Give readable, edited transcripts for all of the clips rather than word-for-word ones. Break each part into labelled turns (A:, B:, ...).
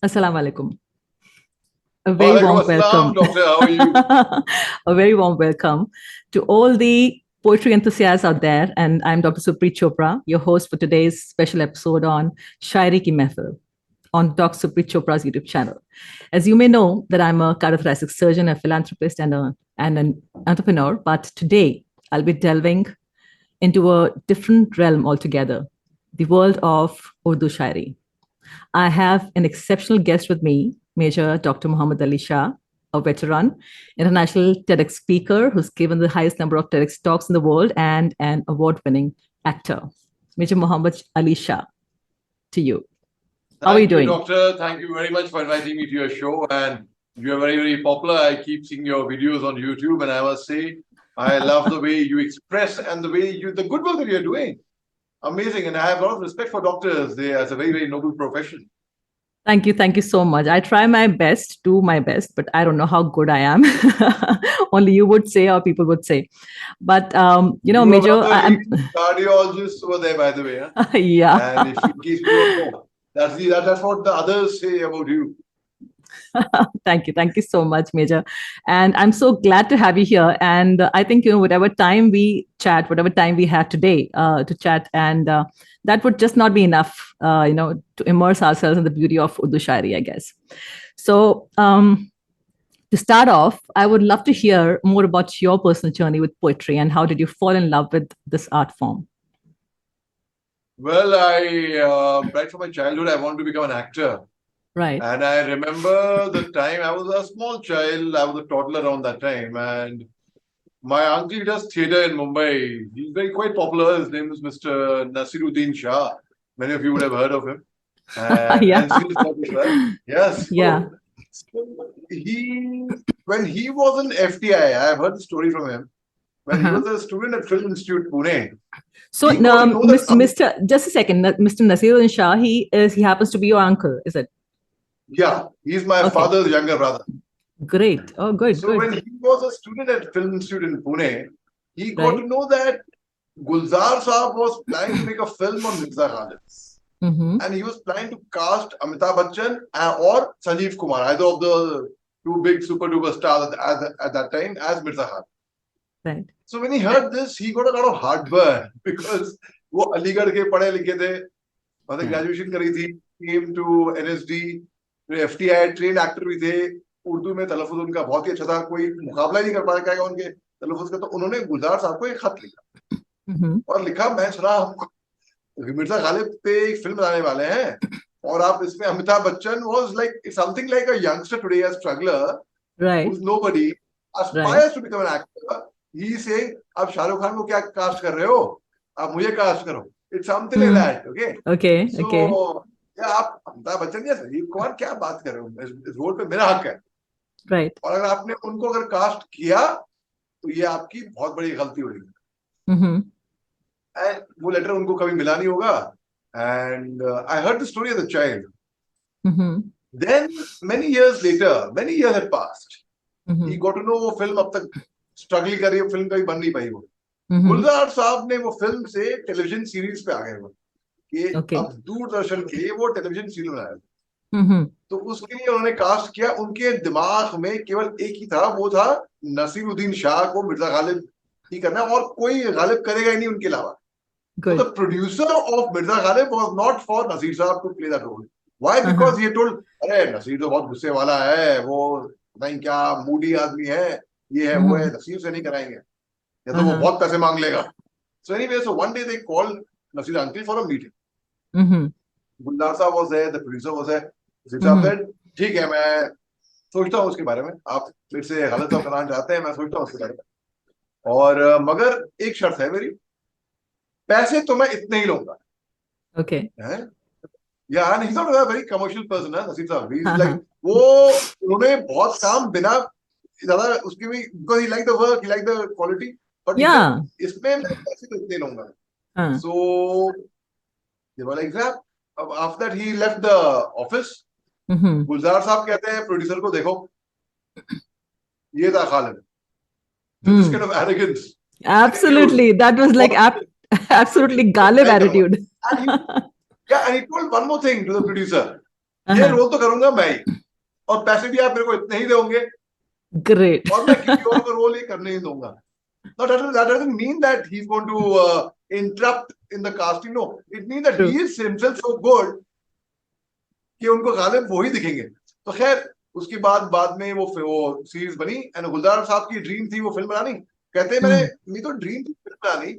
A: Assalamu alaikum. A very
B: Walaikum
A: warm welcome.
B: assalam, doctor. How are you?
A: A very warm welcome to all the poetry enthusiasts out there. And I'm Dr. Supreet Chopra, your host for today's special episode on Shayari Ki Mehfil on Dr. Supreet Chopra's YouTube channel. As you may know, that I'm a cardiothoracic surgeon, a philanthropist, and an entrepreneur. But today, I'll be delving into a different realm altogether, the world of Urdu Shairi. I have an exceptional guest with me, Major Dr. Muhammad Ali Shah, a veteran, international TEDx speaker who's given the highest number of TEDx talks in the world and an award-winning actor. Major Muhammad Ali Shah, to you. How are you
B: Thank you,
A: doing?
B: doctor. Thank you very much for inviting me to your show. And you're very, very popular. I keep seeing your videos on YouTube, and I must say, I love the way you express and the way the good work that you're doing. Amazing. And I have a lot of respect for doctors. It's a very, very noble profession.
A: Thank you. Thank you so much. I try my best, do my best, but I don't know how good I am. Only you would say, or people would say. But,
B: You are
A: Major,
B: one of the leading cardiologists over there, by the way. Huh?
A: yeah.
B: And if in case you don't know, that's what the others say about you.
A: Thank you. Thank you so much, Major. And I'm so glad to have you here. And I think, whatever time we chat, whatever time we have today to chat, and that would just not be enough, to immerse ourselves in the beauty of Urdu Shairi, I guess. So to start off, I would love to hear more about your personal journey with poetry and how did you fall in love with this art form?
B: Well, right from my childhood, I wanted to become an actor.
A: Right.
B: And I remember the time I was a small child, I was a toddler around that time, and my uncle does theatre in Mumbai. He's quite popular. His name is Mr. Nasiruddin Shah. Many of you would have heard of him.
A: Yeah.
B: And still as well. Yes.
A: Yeah.
B: When he was in FTI, I have heard the story from him. When he was a student at Film Institute, Pune.
A: So, Mr. Just a second, Mr. Nasiruddin Shah, he happens to be your uncle, is it?
B: Yeah, he's my father's younger brother.
A: Great. Oh, good.
B: So when he was a student at Film Institute in Pune, he got to know that Gulzar Saab was planning to make a film on Mirza Ghalib. And he was planning to cast Amitabh Bachchan or Sanjeev Kumar, either of the two big super duper stars at that time, as Mirza Ghalib.
A: Right.
B: So when he heard this, he got a lot of heartburn because वो अलीगढ़ के पढ़े लिखे थे, मतलब graduation करी थी, came to NSD, FTI trained actor भी थे, उर्दू में तलफ़ुज़ उनका बहुत ही अच्छा था, कोई मुकाबला ही नहीं कर पाएगा उनके तलफ़ुज़ का, तो उन्होंने गुलजार साहब को एक खत लिखा और लिखा, मैं सुना मिर्जा गालिब पे एक फिल्म बनाने वाले हैं और आप इसमें Amitabh Bachchan was like something like a youngster today, a struggler, who's nobody, aspires to become an actor. He is saying, आप शाहरुख खान को क्या कास्ट कर रहे हो, आप मुझे कास्ट करो. It's something like that. So, आप अमिताभ बच्चन या संजीव कुमार क्या बात कर रहे हो, इस रोल पे मेरा हक है. और अगर आपने उनको अगर कास्ट किया तो ये आपकी बहुत बड़ी गलती होगी. And वो लेटर उनको कभी मिला नहीं होगा. And I heard the story as a child. Then many years later, many years had passed. He got to know वो फिल्म अब तक स्ट्रगल कर रही है, फिल्म कभी बन नहीं पाई वो. गुलजार साहब ने वो फिल्म से टेलीविजन सीरीज पे आ गए वो कि अब दूरदर्शन के लिए वो टेलीविजन सीरीज बनाया. तो उसके लिए उन्होंने कास्ट किया. उनके दिमाग में केवल एक ही था, वो था नसीरुद्दीन शाह को मिर्जा गालिब ही करना और कोई गालिब करेगा ही नहीं उनके अलावा. So the producer of Mirza Ghalib was not for Nasir Saab to play that role. Why? Because he had told, अरे नसीर तो बहुत गुस्से वाला है, वो नहीं क्या मूडी आदमी है, ये है वो है, नसीर से नहीं कराएंगे, या तो वो बहुत पैसे मांग लेगा. So anyway, so one day they called Nasir uncle for a meeting. Gulzar Saab was there, the producer was there. Nasir Saab said, ठीक है, मैं सोचता हूँ उसके बारे में, आप फिर से गलत साहब कराना चाहते हैं, मैं सोचता हूँ उसके बारे में, और मगर एक शर्त है मेरी, पैसे तो मैं इतने ही लूंगा. And he's not a very commercial person, Nasir Saab. He's like, वो उन्होंने बहुत काम बिना ज़्यादा उसके भी, because he liked the work, he liked the quality, but इसमें मैं पैसे तो इतने लूंगा. So they were like that. After that he left the office. गुलजार साहब कहते हैं प्रोड्यूसर को, देखो ये था Khalid. This kind of arrogance.
A: Absolutely, that was like absolutely Ghalib attitude.
B: And he told one more thing to the producer. ये role तो करूंगा मैं ही, और पैसे भी आप मेरे को इतने ही दोगे,
A: Great.
B: और मैं किसी और को रोल ही करने ही दूंगा. No, that doesn't mean that he's going to interrupt in the casting. No, it means that he is himself so good कि उनको गालिब वो ही दिखेंगे. तो खैर उसके बाद में वो सीरीज बनी, एंड गुलजार साहब की ड्रीम थी वो फिल्म बनानी. कहते हैं मेरी तो ड्रीम थी फिल्म बनानी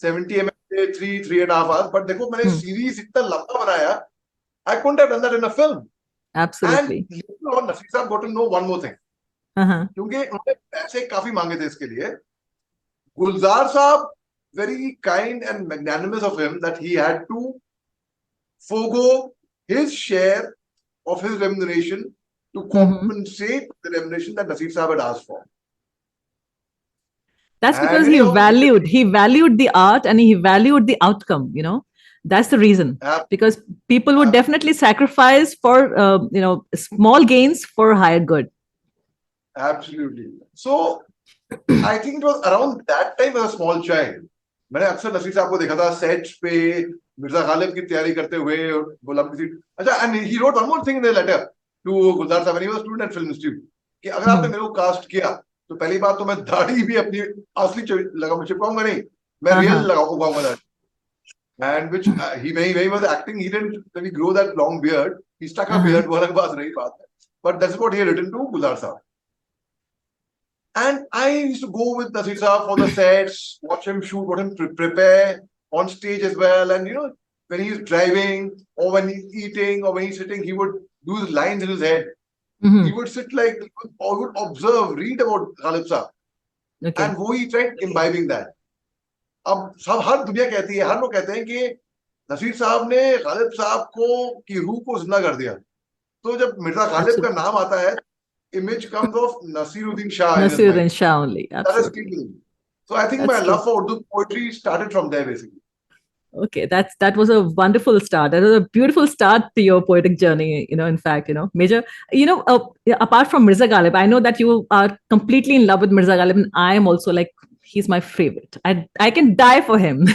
B: 70 mm 3.5 hours, बट देखो मैंने सीरीज इतना लंबा बनाया, I couldn't have done that in a film.
A: Absolutely.
B: And later on, Naseer साहब got to know one more thing. क्योंकि उन्होंने पैसे काफी मांगे थे इसके लिए. गुलजार साहब, very kind and magnanimous of him that he had to forego his share of his remuneration to compensate the remuneration that Naseer Saab had asked for.
A: That's because he valued the art and he valued the outcome, you know. That's the reason. Because people would definitely sacrifice for, small gains for higher good.
B: Absolutely. So, I think it was around that time as a small child. मैंने अक्सर नसीर साहब को देखा था sets पे मिर्जा गालिब की तैयारी करते हुए, गुलाम की सीट. अच्छा, and he wrote one more thing in the letter to Gulzar sahab, he was student at film institute, कि अगर आपने मेरे को कास्ट किया तो पहली बात तो मैं दाढ़ी भी अपनी असली चिपकाऊंगा नहीं, मैं रियल लगाऊंगा. And which he was acting, he didn't really grow that long beard, he stuck a beard, वो अलग बात रही बात है, but that's what he had written to गुलजार साहब. And I used to go with Naseer Saab for the sets, watch him shoot, watch him prepare on stage as well. And, you know, when he's driving or when he's eating or when he's sitting, he would do his lines in his head. He would sit like, or would observe, read about Ghalib Saab. Okay. And he tried imbibing that. अब सब हर दुनिया कहती है, हर लोग कहते हैं कि नसीर साहब ने गालिब साहब की रूह को जिंदा कर दिया. तो जब मिर्जा गालिब का नाम आता है, image comes of Nasiruddin Shah.
A: Nasiruddin Shah only. Absolutely.
B: So I think my love for Urdu poetry started from there, basically.
A: Okay, that was a wonderful start. That was a beautiful start to your poetic journey. You know, in fact, Major, apart from Mirza Ghalib, I know that you are completely in love with Mirza Ghalib, and I am also like, he's my favorite. I can die for him.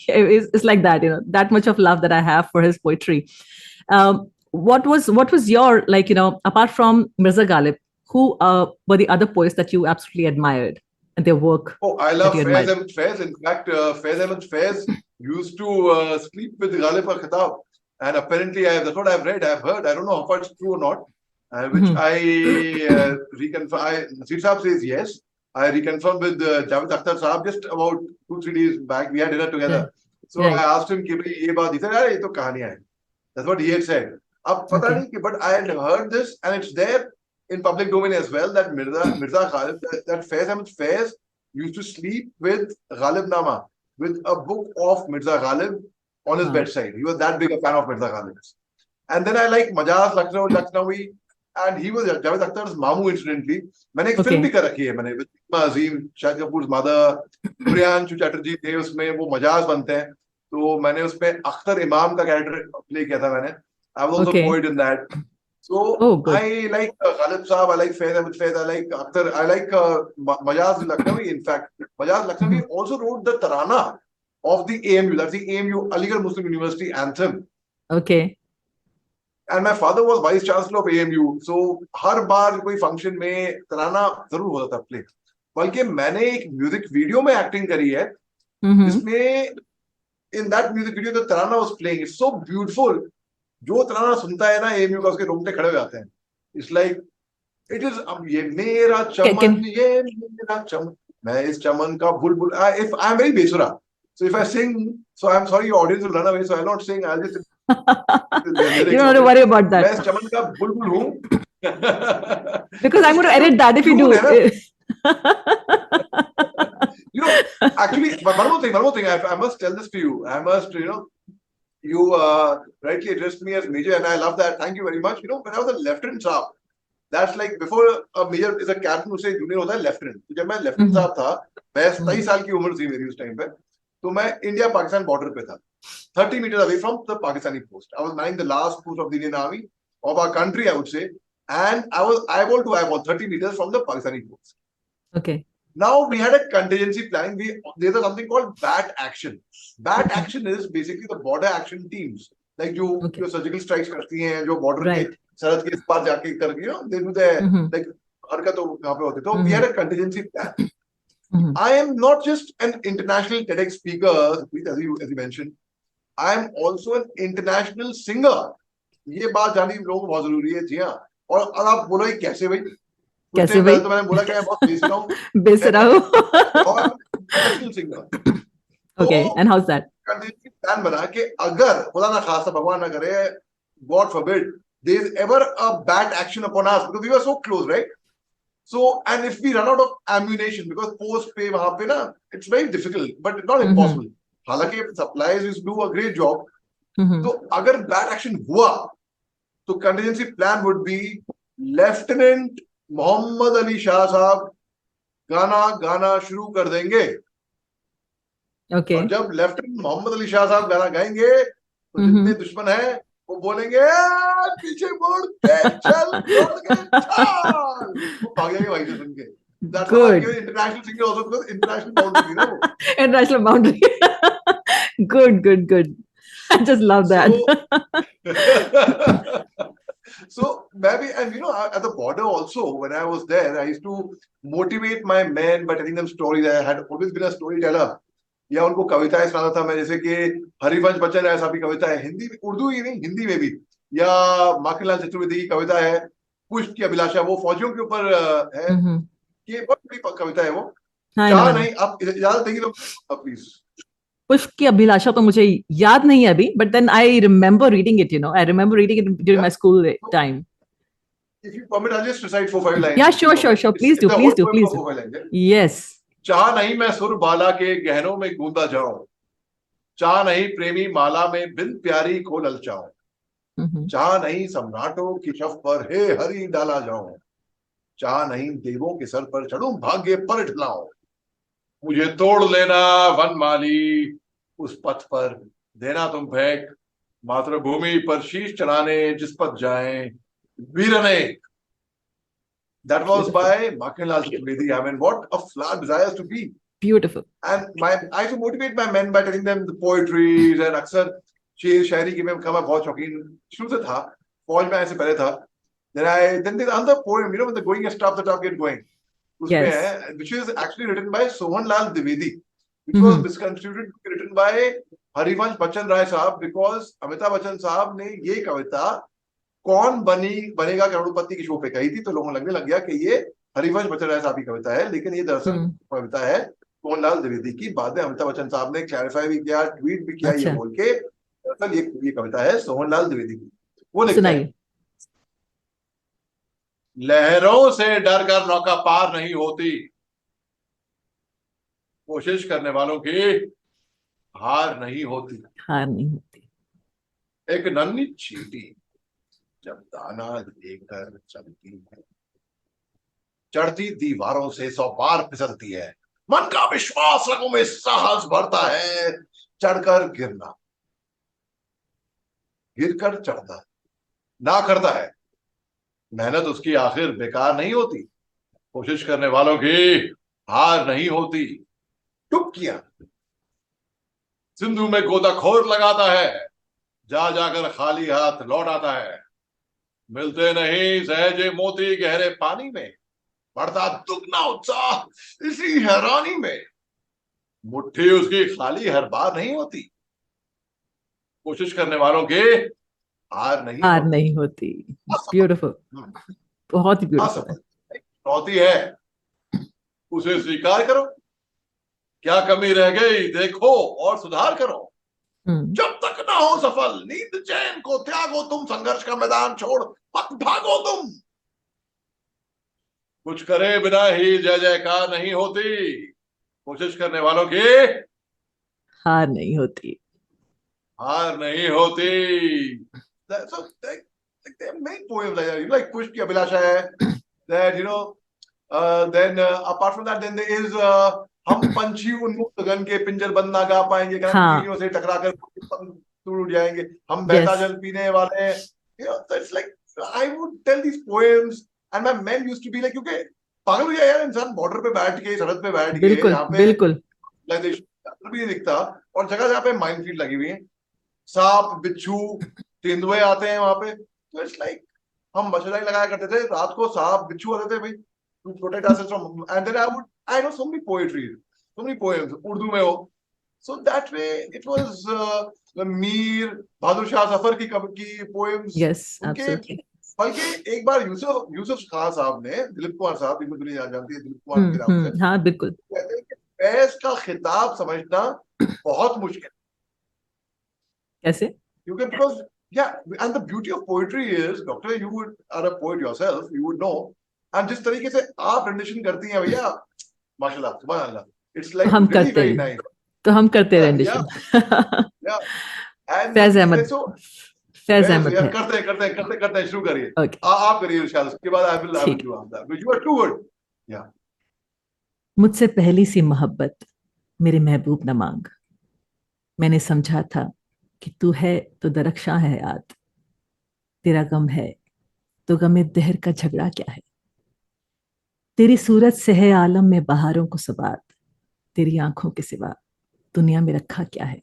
A: It's like that, that much of love that I have for his poetry. What was your, like, apart from Mirza Ghalib, who were the other poets that you absolutely admired and their work?
B: Oh, I love Faiz Ahmed Faiz. In fact, Faiz Ahmed Faiz used to sleep with Ghalib for Khitab. And apparently, that's what I've read, I've heard. I don't know how far it's true or not. Which I reconfirm. Nasir Saab says yes. I reconfirmed with Javed Akhtar Saab just about 2-3 days back. We had dinner together. So I asked him, he said, "Ye to kahaniyan hai." That's what he had said. But I had heard this, and it's there in public domain as well, that Mirza Ghalib, that Faiz Ahmed Faiz used to sleep with Ghalib Nama, with a book of Mirza Ghalib on his bedside. He was that big a fan of Mirza Ghalib. And then I like Majaz Lucknowi, and he was Javed Akhtar's Mamu, incidentally. मैंने एक film भी कर रखी है मैंने, with Azim, Shahid Kapoor's mother, Priyanshu Chatterjee थे उसमें, वो मजाज बनते हैं, तो मैंने उसमें अख्तर इमाम का कैरेक्टर प्ले किया था मैंने. I was also a poet in that. So I like Ghalib Saab, I like Faiz Ahmed Faiz, I like Akhtar, I like Majaz Lucknowi. In fact, Majaz Lucknowi also wrote the Tarana of the AMU. That's the AMU, Aligarh Muslim University anthem.
A: Okay.
B: And my father was vice chancellor of AMU. So हर बार कोई function में तराना जरूर होता था play. बल्कि मैंने एक music video में acting करी है, जिसमें in that music video the tarana was playing. It's so beautiful. जो तराना सुनता है ना एएमयू का, उसके रोंगटे खड़े हो जाते हैं. इट्स लाइक इट इज, अब ये मेरा चमन, ये मेरा चमन, मैं इस चमन का बुलबुल. इफ आई एम वेरी बेसुरा, so if I sing, so I'm sorry your audience will run away, so I'll not sing, I'll just
A: you don't have to worry about that.
B: मैं इस चमन का बुलबुल हूं.
A: Because I'm going to edit that if you do.
B: Actually, one more thing, I must tell this to you. I must, you rightly addressed me as major, and I love that. Thank you very much. When I was a lieutenant saab, that's like before a major is a captain, उसे junior होता है lieutenant. तो जब मैं lieutenant साहब था, मैं 27 साल की उम्र थी मेरी उस टाइम पे, तो मैं इंडिया पाकिस्तान बॉर्डर पे था, 30 meters away from the Pakistani post. I was manning the last post of the Indian Army of our country, I would say, and I was eyeball to eyeball, 30 meters from the Pakistani post.
A: Okay.
B: Now we had a contingency planning. There's something called BAT action. BAT action is basically the border action teams. Like जो
A: Okay.
B: जो surgical strikes करती हैं, जो border के
A: Right.
B: सरहद के इस पार जाके करती है, they do the
A: Mm-hmm.
B: Like हरकत कहाँ पे होती है, तो we
A: Mm-hmm.
B: Had a contingency plan.
A: Mm-hmm.
B: I am not just an international TEDx speaker, as you mentioned. I am also an international singer. ये बात जाननी लोगों को बहुत जरूरी है. जी हाँ. और आप बोलो ये कैसे भाई? कुछ
A: कैसे
B: टाइम
A: भाई?
B: पहले तो मैंने बोला कि मैं बहुत बेसुरा हूँ.
A: बेसरा हो.
B: और इंटरनेशनल सिंगर.
A: Okay,
B: तो
A: and how's that?
B: Contingency plan बना कि अगर खुदा ना खास्ता भगवान ना करे, god forbid, there is ever a bad action upon us, because we are so close, right? So, and if we run out of ammunition, because post pay वहां पे ना, it's very difficult, but it's not
A: Mm-hmm.
B: impossible. हालांकि suppliers used to do a great job.
A: Mm-hmm.
B: तो अगर bad action हुआ, तो contingency plan would be lieutenant Mohammad Ali Shah साहब गाना गाना शुरू कर देंगे.
A: Okay.
B: और जब लेफ्टिनेंट मोहम्मद अली शाह साहब गाना गाएंगे, तो जितने
A: Mm-hmm.
B: दुश्मन हैं वो बोलेंगे पीछे मुड़ के चल, दौड़ के चल, वो भाग जाएंगे वहीं से सुन के. That's why I'm
A: Good.
B: giving international singer also, because international boundary थी ना वो.
A: International boundary. Good, good, good. I just love that.
B: So maybe, and you know, at the border also, when I was there, I used to motivate my men by telling them stories. I had always been a storyteller. या उनको कविताएं सुनाता था मैं, जैसे कि हरिवंश बच्चन ऐसा भी कविता है, हिंदी उर्दू ही नहीं, हिंदी में भी. या माखनलाल चतुर्वेदी की कविता है पुष्प की अभिलाषा, वो फौजियों के ऊपर है.
A: Mm-hmm.
B: ये बहुत बड़ी कविता है वो.
A: I know,
B: चाह
A: I know.
B: नहीं, आप इजाजत देंगे तो प्लीज.
A: पुष्प की अभिलाषा तो मुझे याद नहीं है अभी, but then I remember reading it, I remember reading it during my school time.
B: If you permit, I'll just recite 4-5 lines.
A: Yeah,
B: If you
A: sure, sure,
B: permit.
A: sure.
B: It's
A: Please do,
B: the
A: please
B: whole
A: do,
B: poem
A: please
B: of
A: do.
B: 4-5 lines.
A: Yes.
B: चाह नहीं मैं सुर बाला के गहनों में गूंदा जाऊं, चाह नहीं प्रेमी माला में बिन प्यारी को ललचाऊं,
A: Mm-hmm.
B: चाह नहीं सम्राटों की शफ पर हे हरि डाला जाऊं, चाह नहीं देवों के सर पर चढ़ूं भाग्य पर ढलाऊं, मुझे तोड़ लेना वनमाली उस पथ पर, देना तुम फेंक मातृभूमि पर शीश चढ़ाने जिस पथ जाएं वीरने. That was
A: Beautiful.
B: by Makinlal Chaturvedi. I mean, what a flood desires to be.
A: Beautiful.
B: And I used to motivate my men by telling them the poetries, and अक्सर शेर शायरी की मैं बहुत शौकीन शुरू से था, फौज में ऐसे पहले था. Then there's another poem, you know, when the going gets tough, the tough get going. उसमें
A: Yes.
B: है, which is actually written by Sohan Lal Dwivedi, which was
A: Mm-hmm.
B: misconstrued written by Harivansh Bachchan राय साहब, because अमिताभ बच्चन साहब ने ये कविता कौन बनेगा करोड़पति की show पे कही थी, तो लोगों लगने लग गया कि ये हरिवंश बच्चन राय साहब की कविता है, लेकिन ये दरअसल
A: Mm.
B: कविता है सोहनलाल द्विवेदी की. बाद में अमिताभ बच्चन साहब ने क्लैरिफाई भी किया, ट्वीट भी किया, ये
A: अच्छा.
B: बोल के दरअसल ये कविता है सोहनलाल द्विवेदी की. वो लिखते हैं,
A: सुनाइए.
B: लहरों से डर कर नौका पार नहीं होती, कोशिश करने वालों की हार नहीं होती.
A: हार नहीं होती.
B: एक नन्ही चींटी जब दाना लेकर चलती है, चढ़ती दीवारों से 100 बार फिसलती है, मन का विश्वास रगों में साहस भरता है, चढ़कर गिरना, गिरकर चढ़ना ना करता है, मेहनत उसकी आखिर बेकार नहीं होती, कोशिश करने वालों की हार नहीं होती. टुपकियां सिंधु में गोताखोर लगाता है, जा जाकर खाली हाथ लौट आता है, मिलते नहीं सहजे मोती गहरे पानी में, बढ़ता दुगना उत्साह इसी हैरानी में, मुट्ठी उसकी खाली हर बार नहीं होती, कोशिश करने वालों की हार नहीं
A: हार
B: होती.
A: नहीं होती. ब्यूटीफुल. बहुत ही ब्यूटीफुल है.
B: चुनौती है, उसे स्वीकार करो, क्या कमी रह गई देखो और सुधार करो, जब तक ना हो सफल नींद चैन को त्यागो तुम, संघर्ष का मैदान छोड़ मत भागो तुम, कुछ करे बिना ही जय जयकार नहीं होती, कोशिश करने वालों की
A: हार नहीं होती.
B: हार नहीं होती. So there are many poems like that. You know, like Push ki Abhilasha hai, that you know, then apart from that, then there is हम पंछी उन्मुक्त गगन के पिंजर बंद ना गा पाएंगे, तीलियों से टकरा कर टूट उड़ जाएंगे, हम बहता जल पीने वाले हैं. You know, so it's like I would tell these poems, and my men used to be like, क्योंकि पागल हो जाए यार इंसान, बॉर्डर पे बैठ के, सरहद पे बैठ के,
A: बिल्कुल
B: जहाँ पे
A: बिल्कुल
B: भी नहीं दिखता, और जगह जहाँ पे माइनफील्ड लगी हुई है. सांप बिच्छू तेंदुए आते हैं वहां पे, तो इट्स लाइक हम मच्छरदानी लगाया करते थे, रात को सांप बिच्छू आते थे भाई, to protect us from, and then I know so many poetry, so many poems Urdu में हो, so that way it was Mir Bahadur Shah Zafar की पोएम्स
A: Yes,
B: उनके।
A: absolutely.
B: बल्कि एक बार यूसुफ यूसुफ खान साहब ने, दिलीप कुमार साहब, दुनिया जानती है दिलीप कुमार के नाम से,
A: हाँ बिल्कुल.
B: कहते हैं कि फैज का खिताब समझना बहुत मुश्किल,
A: कैसे?
B: क्योंकि because and the beauty of poetry is, doctor, you would are a poet yourself, you would know, and जिस तरीके से आप rendition करती हैं भैया, माशाल्लाह, सुभान अल्लाह, it's
A: तो
B: like
A: हम
B: really
A: करते
B: very
A: हैं,
B: nice.
A: तो हम करते हैं
B: Yeah,
A: rendition.
B: yeah. And
A: Faiz
B: the
A: Ahmad,
B: so
A: Faiz
B: Faiz,
A: Ahmad
B: यार
A: है.
B: करते हैं शुरू करिए,
A: ओके,
B: आप करिए इरशाद, उसके बाद I will
A: ठीक.
B: do after that. You are too good. Yeah.
A: मुझसे पहली सी मोहब्बत मेरे महबूब न मांग, मैंने समझा था कि तू है तो दरख्शां है याद, तेरा गम है तो गमे दहर का झगड़ा क्या है, तेरी सूरत से है आलम में बहारों को सबात, तेरी आंखों के सिवा दुनिया में रखा क्या है,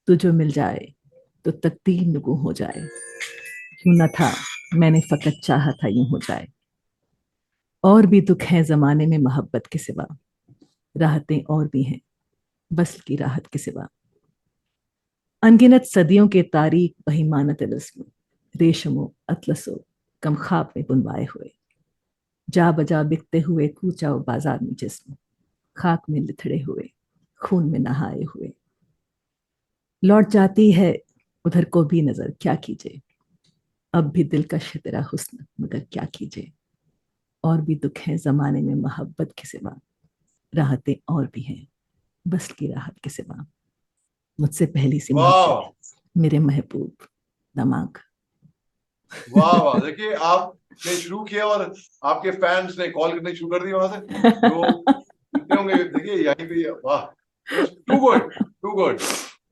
A: तू जो मिल जाए तो तकदीर नुगू हो जाए, यूं न था मैंने फकत चाहा था यूं हो जाए, और भी दुख है जमाने में मोहब्बत के सिवा, राहतें और भी हैं बस की राहत के सिवा, अनगिनत सदियों के तारीख बहिमानत तिलस्म, रेशमो अतलसो कम ख्वाब में बुनवाए हुए, जा बजा बिकते हुए कूचा बाजार में जिस्म, खाक में लिथड़े हुए खून में नहाए हुए, लौट जाती है उधर को भी नजर क्या कीजिए, अब भी दिलकश है तेरा हुस्न मगर क्या कीजिए, और भी दुख है जमाने में मोहब्बत के सिवा, राहतें और भी हैं बस की राहत के सिवा, मुझसे पहली सी
B: वाह
A: मोहब्बत मेरे महबूब दमाग.
B: वाह वाह, देखिए आपने शुरू किया और आपके फैंस ने कॉल करने शुरू कर दिए वहां से, तो लिखते होंगे, देखिए यहीं पे, वाह, too good, too good,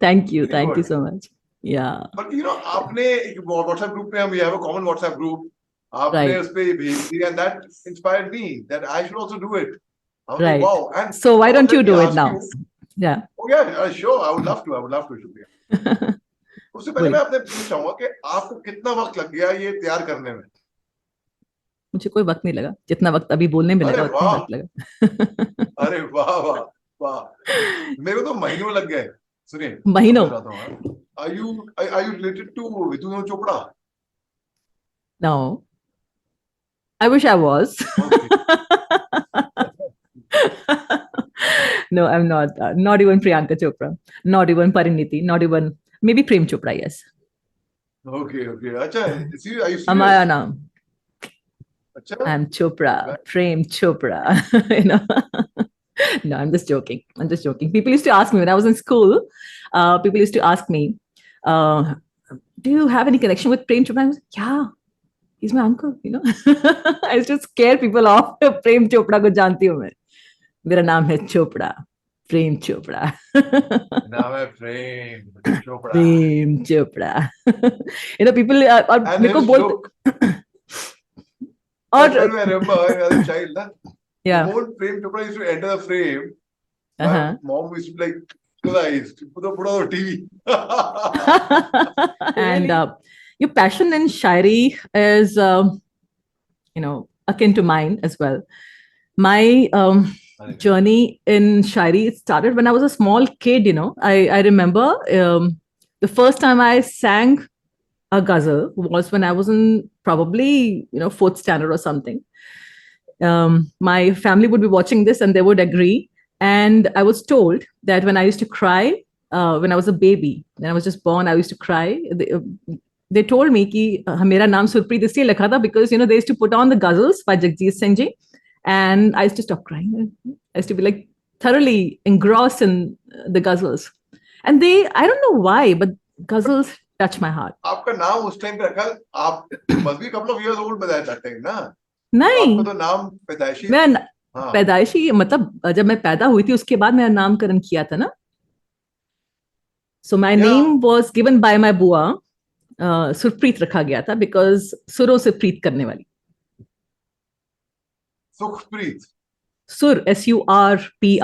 A: Thank you,
B: very
A: thank you
B: good.
A: so much. Yeah,
B: but आपने एक व्हाट्सएप ग्रुप में, हम we have a common WhatsApp group, आपने
A: right,
B: उस पे भेज दिया, and that inspired me that I should also do it. I was like
A: right.
B: Wow, and
A: So why
B: I was
A: don't you
B: let me
A: do it
B: ask
A: now?
B: You.
A: Yeah.
B: Oh yeah sure, I would love to should. उससे पहले
A: बोलिए.
B: मैं आपने पूछना चाहूंगा कि आपको कितना वक्त लग गया ये तैयार करने में?
A: मुझे कोई वक्त नहीं लगा, जितना वक्त अभी बोलने में
B: अरे
A: लगा उतना ही
B: वाह,
A: वक्त लगा.
B: अरे वाह वाह वाह, मेरे को तो महीनों लग गए. सुनिए, अब
A: महीनों?
B: बताता हूँ. Are you related to Vidhu Chopra?
A: No, I wish I was.
B: Okay.
A: No, I'm not. Not even Priyanka Chopra, not even Pariniti, not even maybe Prem Chopra. Yes.
B: Okay okay, अच्छा, are you
A: Amaya
B: serious?
A: now.
B: अच्छा.
A: I'm Chopra, Prem Chopra. you know. No, I'm just joking. I'm just joking. People used to ask me when I was in school. People used to ask me, uh, "Do you have any connection with Prem Chopra?" I was like, "Yeah, he's my uncle." I used to scare people off. Prem Chopra को जानती हूँ मैं. मेरा नाम है चोपड़ा, प्रेम चोपड़ा.
B: नाम है Prem Chopra.
A: Prem Chopra. People और
B: एंड
A: मेरे को
B: हिज लुक,
A: बोलते
B: that's
A: और
B: when I remember as a child, na, the
A: yeah.
B: moment Prem Chopra used to enter the frame, my
A: Uh-huh.
B: mom used to be like, guys, put on the TV.
A: And
B: Really?
A: your passion in Shayari is akin to mine as well. My journey in Shayari started when I was a small kid. I remember the first time I sang a ghazal was when I was in probably fourth standard or something. My family would be watching this and they would agree. And I was told that when I used to cry, when I was a baby, when I was just born, I used to cry. They told me कि मेरा नाम सुरप्रीत इसलिए लिखा था because they used to put on the ghazals by Jagjit Singh ji, and I used to stop crying. I used to be like thoroughly engrossed in the ghazals, and I don't know why, but ghazals touch my heart.
B: आपका नाम उस time पे रखा, आप you must be a couple of years old by that time, ना? तो
A: नहीं,
B: आपका तो नाम पैदाइशी,
A: मैं
B: हाँ.
A: पैदाइशी मतलब जब मैं पैदा हुई थी उसके बाद मेरा नामकरण किया था ना. So my
B: या
A: name was given by my बुआ. सुरप्रीत रखा गया था बिकॉज सुरों से प्रीत करने वाली.
B: सुखप्रीत.
A: Sur,
B: हाँ,
A: Surpreet.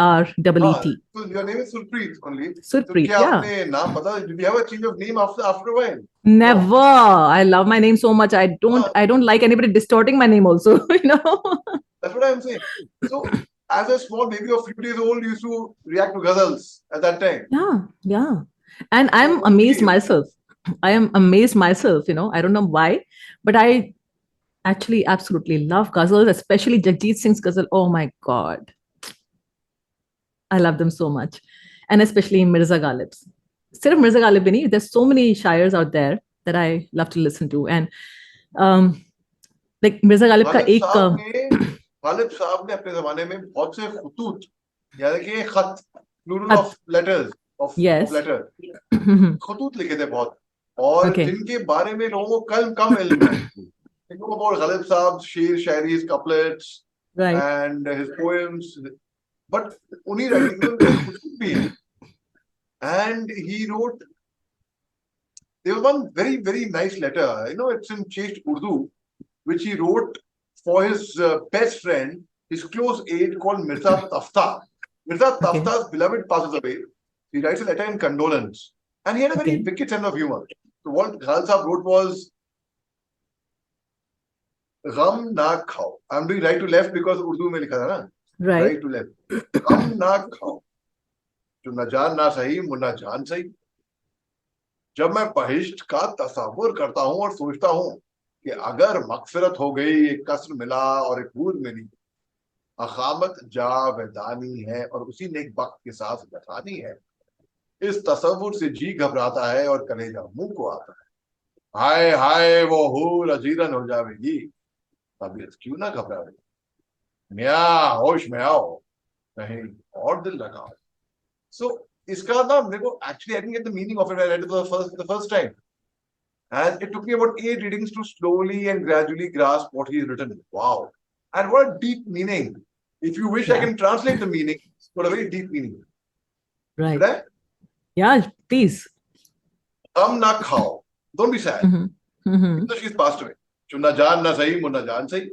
B: तो your name is Surpreet only. तो
A: Surpreet,
B: क्या
A: yeah.
B: आपने नाम बता? Did you have a change of name after a while?
A: Never.
B: No.
A: I love my name so much.
B: हाँ,
A: I don't like anybody distorting my name also, you know.
B: that's what I'm saying. So as a small baby of few days old, you used to react to ghazals at that time.
A: Yeah, yeah. And I'm
B: So
A: amazed
B: okay,
A: myself. I am amazed myself, you know. I don't know why, but I actually absolutely love ghazals, especially Jagjit Singh's ghazal. Oh my God. I love them so much. And especially Mirza Ghalib's. Instead of Mirza Ghalib, Bini, there's so many shires out there that I love to listen to. And um, like Mirza Ghalib ka
B: Ghalib
A: ek,
B: साहब ने गालिब साहब ने अपने जमाने में बहुत से खुतूत, यानी कि खत, plural
A: khat,
B: of letters, of
A: yes.
B: Letter, खतूत लिखे थे बहुत, और
A: Okay,
B: जिनके बारे में लोगों को कम कम इल्म है. You know about Ghalib Saab's शेर shayaris, couplets
A: right,
B: and his poems, but उन्हीं राइटिंग में उनके खुतूत भी हैं. And he wrote, there was one very nice letter, you know, it's in chaste Urdu, which he wrote for his best friend, his close aide called Mirza Tafta. Mirza
A: okay,
B: Tafta's beloved passes away. He writes a letter in condolence. And he had a very
A: okay,
B: wicked sense of humor. So what Ghalib Saab wrote was, Gham na khao. I'm doing right to left because Urdu mein likha tha na?
A: right.
B: Right to left. Gham na khao. जो न जान ना सही, मुन्ना जान सही. जब मैं बहिश्त का तसव्वुर करता हूं और सोचता हूं कि अगर मगफिरत हो गई, एक कसर मिला और एक हूर मिली, अखामत जावेदानी है और उसी ने एक वक्त के साथ लखानी है, इस तसव्वुर से जी घबराता है और कलेजा मुंह को आता है. हाय हाय वो हूर अजीरन हो जाएगी, तबीयत क्यों ना घबराएगी. मिया होश में आओ, कहीं और दिल लगाओ. सो इसका ना मेरे को actually I didn't get the meaning of it. I read it the first time and it took me about 8 readings to slowly and gradually grasp what he's written. Wow. And what a deep meaning. If you wish, I
A: Yeah,
B: can translate the meaning. What a very deep meaning. Should
A: right.
B: I?
A: Yeah, please.
B: Come na khao. Don't be sad.
A: Mm-hmm. Mm-hmm.
B: Even though she's passed away. Chunna jaan na sahi, munna jaan sahi.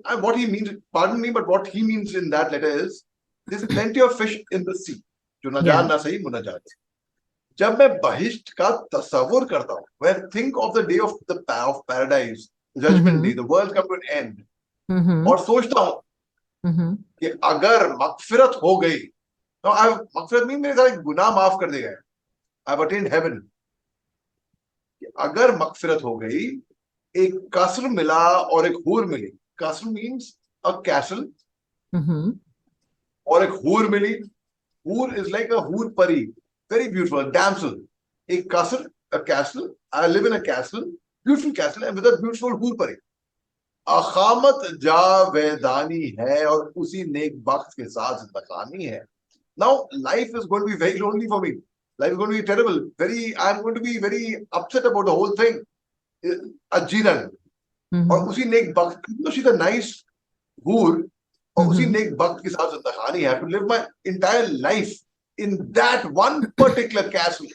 B: And what he means, pardon me, but what he means in that letter is, there's plenty of fish in the sea. Chunna jaan
A: Yeah.
B: na sahi, munna jaan sahi. जब मैं बहिश्त का तसव्वुर करता हूं, when I think of the day of the of paradise, judgment day,
A: Mm-hmm.
B: the world come to an end,
A: Mm-hmm.
B: और सोचता हूं
A: Mm-hmm.
B: कि अगर मगफिरत हो गई, तो मगफिरत मीन मेरे सारे गुनाह माफ कर दिए गए, आई हैव अटेन्ड हेवन. अगर मगफिरत हो गई, एक कसर मिला और एक हूर मिली. कसर मीन्स अ कैसल,
A: Mm-hmm.
B: और एक हूर मिली. हूर इज लाइक अ हूर परी, very beautiful, damsel. A castle, a castle. I live in a castle, beautiful castle, and with a beautiful hur pari. अखामत जावेदानी है और उसी नेक वक्त के साथ जिंदगानी है. Now life is going to be very lonely for me. Life is going to be terrible. I'm going to be very upset about the whole thing. अजीरन, और
A: Mm-hmm.
B: उसी नेक वक्त, she's a nice hur, और उसी
A: Mm-hmm.
B: नेक वक्त के साथ जिंदगानी है. To live my entire life in that one particular castle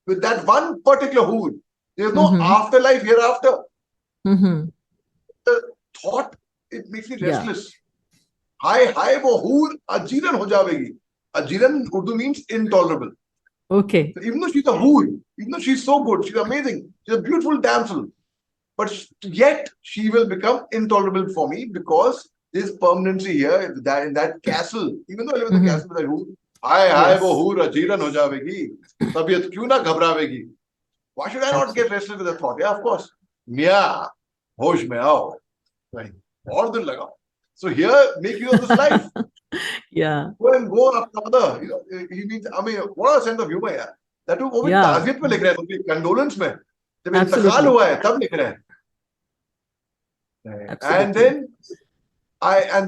B: with that one particular hood. There's no
A: Mm-hmm.
B: afterlife hereafter.
A: Mm-hmm.
B: The thought, it makes me
A: Yeah.
B: restless. हाय वो हूर अजीरन हो जाएगी. अजीरन Urdu means intolerable.
A: Okay.
B: So even though she's a hoor, even though she's so good, she's amazing, she's a beautiful damsel, but yet she will become intolerable for me because there's permanency here in that castle. Even though I live in the
A: Mm-hmm.
B: castle with a hoor, हाय वो
A: Yes.
B: हूर अजीरन हो जाएगी, तबीयत क्यों ना घबरावेगी. Why should I not get
A: Absolutely.
B: restless with a thought? Yeah, of course. मिया होश में आओ, कहीं और दिल लगाओ. So here, make use of this life.
A: Yeah.
B: Go up further. You know, he means, I mean, what a sense of humor, यार. That वो भी
A: Yeah.
B: ताज़ियत में लिख रहे हैं, उनकी condolence में. जब इंतकाल
A: Absolutely.
B: हुआ है, तब लिख रहे हैं. And
A: Absolutely.